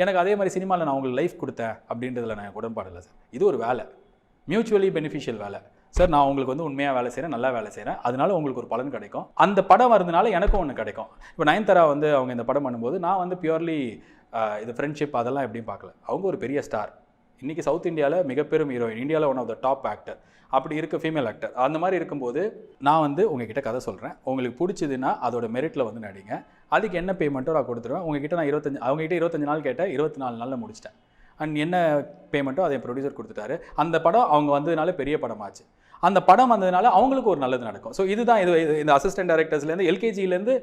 எனக்கு அதே மாதிரி சினிமாவில் நான் உங்களுக்கு லைஃப் கொடுத்தேன் அப்படின்றதுல நான் உடன்பாடு இல்லை சார். இது ஒரு வேலை, மியூச்சுவலி பெனிஃபிஷியல் வேலை சார். நான் உங்களுக்கு வந்து உண்மையாக வேலை செய்கிறேன், நல்லா வேலை செய்கிறேன், அதனால உங்களுக்கு ஒரு பலன் கிடைக்கும். அந்த படம் வரதுனால எனக்கும் ஒன்று கிடைக்கும். இப்போ நயன்தாரா வந்து அவங்க இந்த படம் பண்ணும்போது நான் வந்து பியூர்லி இது ஃப்ரெண்ட்ஷிப் அதெல்லாம் எப்படியும் பார்க்கல. அவங்க ஒரு பெரிய ஸ்டார், இன்றைக்கி சவுத் இந்தியாவில் மிகப்பெரும் ஹீரோயின், இந்தியாவில் one of the top actor, அப்படி இருக்க ஃபீமேல் ஆக்டர். அந்த மாதிரி இருக்கும்போது நான் வந்து உங்ககிட்ட கதை சொல்கிறேன், உங்களுக்கு பிடிச்சதுன்னா அதோட மெரிட்டில் வந்து நடிங்க, அதுக்கு என்ன பேமெண்ட்டோ நான் கொடுத்துருவேன். உங்ககிட்ட நான் அவங்ககிட்ட 25 நாள் கேட்டேன், 24 நாளில் முடிச்சிட்டேன். அண்ட் என்ன பேமெண்ட்டோ அதை ப்ரொடியூசர் கொடுத்துட்டாரு. அந்த படம் அவங்க வந்ததுனால பெரிய படமாச்சு. அந்த படம் வந்ததுனால அவங்களுக்கு ஒரு நல்லது நடக்கும். ஸோ இதுதான் இந்த அசிஸ்டன்ட் டைரக்டர்ஸ்லேருந்து எல்கேஜிலேருந்து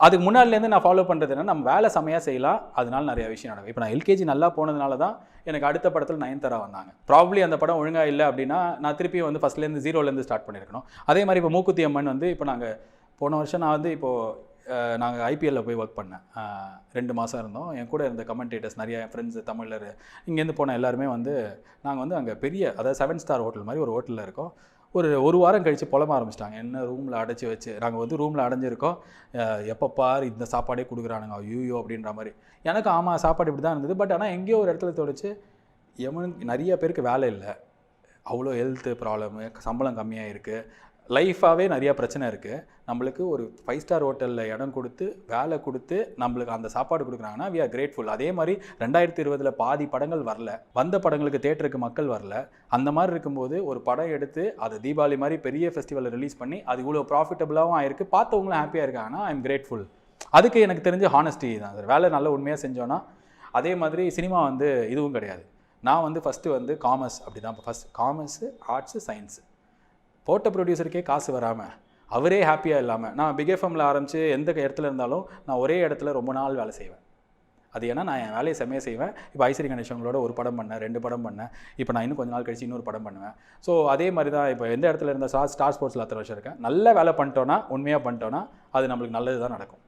அதுக்கு முன்னாடிலேருந்து நான் ஃபாலோ பண்ணுறது என்ன, நம்ம வேலை செமையாக செய்யலாம், அதனால நிறைய விஷயம் நடக்கும். இப்போ நான் எல்கேஜி நல்லா போனதுனால தான் எனக்கு அடுத்த படத்தில் நயன்தாரா வந்தாங்க. ப்ராப்ளி அந்த படம் ஒழுங்காக இல்லை அப்படின்னா நான் திருப்பியும் வந்து ஃபஸ்ட்லேருந்து ஜீரோலேருந்து ஸ்டார்ட் பண்ணியிருக்கணும். அதே மாதிரி இப்போ மூக்குத்தி அம்மன் வந்து இப்போ நாங்கள் போன வருஷம் நான் வந்து இப்போது நாங்கள் ஐபிஎல்லில் போய் ஒர்க் பண்ணேன். 2 மாதம் இருந்தோம். என் கூட இருந்த கமெண்டேட்டர்ஸ் நிறைய என் ஃப்ரெண்ட்ஸு தமிழர் இங்கேருந்து போன எல்லாருமே வந்து நாங்கள் வந்து அங்கே பெரிய அதாவது 7 ஸ்டார் ஹோட்டல் மாதிரி ஒரு ஹோட்டலில் இருக்கோம். ஒரு வாரம் கழித்து புலம்ப ஆரம்பிச்சிட்டாங்க. என்ன ரூமில் அடைச்சி வச்சு நாங்கள் வந்து ரூமில் அடைஞ்சிருக்கோம், எப்போ பார் இந்த சாப்பாடே கொடுக்குறானுங்க ஐயோ அப்படின்ற மாதிரி. எனக்கு ஆமாம் சாப்பாடு இப்படி தான் இருந்தது. பட் ஆனால் எங்கேயோ ஒரு இடத்துல தோணுச்சு, நிறைய பேருக்கு வேலை இல்லை, அவ்வளோ ஹெல்த்து ப்ராப்ளமு, சம்பளம் கம்மியாக இருக்குது, லைஃபாகவே நிறையா பிரச்சனை இருக்குது. நம்மளுக்கு ஒரு 5 ஸ்டார் ஹோட்டலில் இடம் கொடுத்து வேலை கொடுத்து நம்மளுக்கு அந்த சாப்பாடு கொடுக்குறாங்கன்னா வி ஆர் கிரேட்ஃபுல். அதே மாதிரி 2020 பாதி படங்கள் வரல, வந்த படங்களுக்கு தேட்டருக்கு மக்கள் வரல. அந்த மாதிரி இருக்கும்போது ஒரு படம் எடுத்து அது தீபாவளி மாதிரி பெரிய ஃபெஸ்டிவலில் ரிலீஸ் பண்ணி அது இவ்வளோ ப்ராஃபிட்டபுளாகவும் ஆயிருக்கு, பார்த்தவங்களும் ஹாப்பியாக இருக்காங்கன்னா ஐ எம் கிரேட்ஃபுல். அதுக்கு எனக்கு தெரிஞ்ச ஹானஸ்டி தான் சார். வேலை நல்ல உண்மையாக செஞ்சோன்னா. அதே மாதிரி சினிமா வந்து இதுவும் கிடையாது. நான் வந்து ஃபஸ்ட்டு வந்து காமர்ஸ் அப்படி தான், ஃபஸ்ட் காமர்ஸு, ஆர்ட்ஸு, சயின்ஸு. போட்ட ப்ரொடியூசருக்கே காசு வராமல் அவரே ஹாப்பியாக இல்லாமல் நான் பிக் எஃப்எம்மில் ஆரம்பித்து எந்த இடத்துல இருந்தாலும் நான் ஒரே இடத்துல ரொம்ப நாள் வேலை செய்வேன். அது ஏன்னா நான் என் வேலையை செம்மையாக செய்வேன். இப்போ ஐஸ்வரி கணேசங்களோட ஒரு படம் பண்ணேன், 2 படம் பண்ணேன். இப்போ நான் இன்னும் கொஞ்ச நாள் கழிச்சு இன்னொரு படம் பண்ணுவேன். ஸோ அதே மாதிரி தான் இப்போ எந்த இடத்துல இருந்த ஸ்டார் ஸ்போர்ட்ஸில் 10 வருஷம் இருக்கேன். நல்ல வேலை பண்ணிட்டோன்னா, உண்மையாக பண்ணிட்டோன்னா அது நம்மளுக்கு நல்லது தான் நடக்கும்.